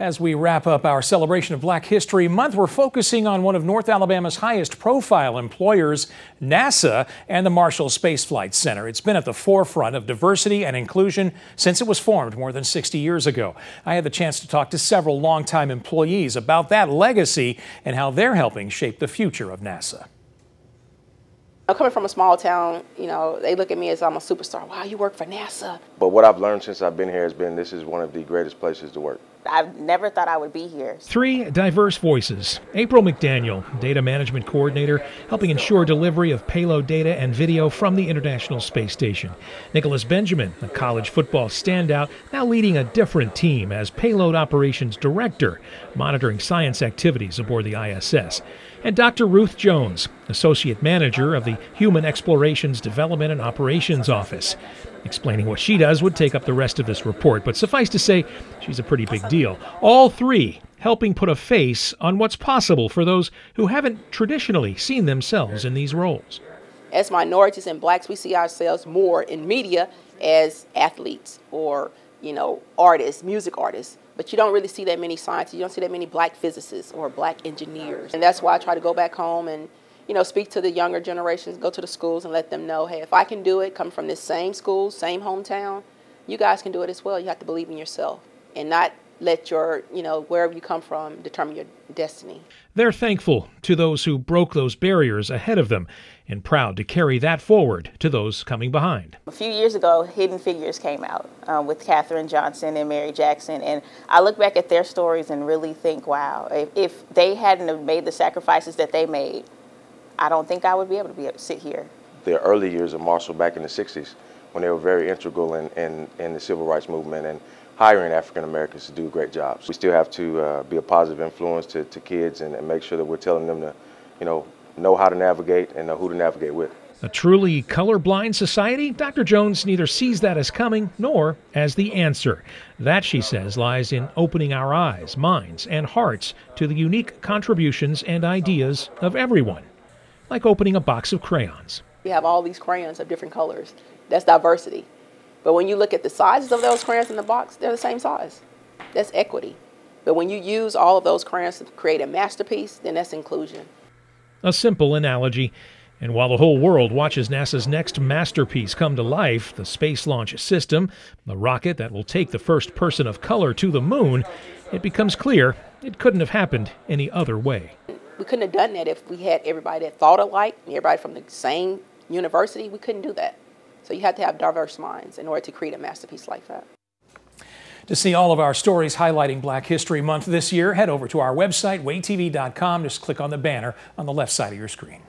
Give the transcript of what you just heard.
As we wrap up our celebration of Black History Month, we're focusing on one of North Alabama's highest profile employers, NASA, and the Marshall Space Flight Center. It's been at the forefront of diversity and inclusion since it was formed more than 60 years ago. I had the chance to talk to several longtime employees about that legacy and how they're helping shape the future of NASA. Coming from a small town, they look at me as I'm a superstar. Wow, you work for NASA. But what I've learned since I've been here has been this is one of the greatest places to work. I've never thought I would be here. Three diverse voices. April McDaniel, Data Management Coordinator, helping ensure delivery of payload data and video from the International Space Station. Nicholas Benjamin, a college football standout, now leading a different team as Payload Operations Director, monitoring science activities aboard the ISS. And Dr. Ruth Jones, Associate Manager of the Human Explorations Development and Operations Office. Explaining what she does would take up the rest of this report, but suffice to say, she's a pretty big deal. All three helping put a face on what's possible for those who haven't traditionally seen themselves in these roles. As minorities and blacks, we see ourselves more in media as athletes or, artists, music artists. But you don't really see that many scientists. You don't see that many black physicists or black engineers. And that's why I try to go back home and speak to the younger generations, go to the schools and let them know, hey, if I can do it, come from this same school, same hometown, you guys can do it as well. You have to believe in yourself and not let your, wherever you come from determine your destiny. They're thankful to those who broke those barriers ahead of them and proud to carry that forward to those coming behind. A few years ago, Hidden Figures came out with Katherine Johnson and Mary Jackson, and I look back at their stories and really think, wow, if they hadn't have made the sacrifices that they made, I don't think I would be able to sit here. The early years of Marshall back in the 60s, when they were very integral in the civil rights movement and hiring African Americans to do great jobs. We still have to be a positive influence to kids and make sure that we're telling them to, know how to navigate and know who to navigate with. A truly colorblind society? Dr. Jones neither sees that as coming nor as the answer. That, she says, lies in opening our eyes, minds, and hearts to the unique contributions and ideas of everyone. Like opening a box of crayons. We have all these crayons of different colors. That's diversity. But when you look at the sizes of those crayons in the box, they're the same size. That's equity. But when you use all of those crayons to create a masterpiece, then that's inclusion. A simple analogy. And while the whole world watches NASA's next masterpiece come to life, the Space Launch System, the rocket that will take the first person of color to the moon, it becomes clear it couldn't have happened any other way. We couldn't have done that if we had everybody that thought alike, everybody from the same university. We couldn't do that. So you have to have diverse minds in order to create a masterpiece like that. To see all of our stories highlighting Black History Month this year, head over to our website, wavetv.com. Just click on the banner on the left side of your screen.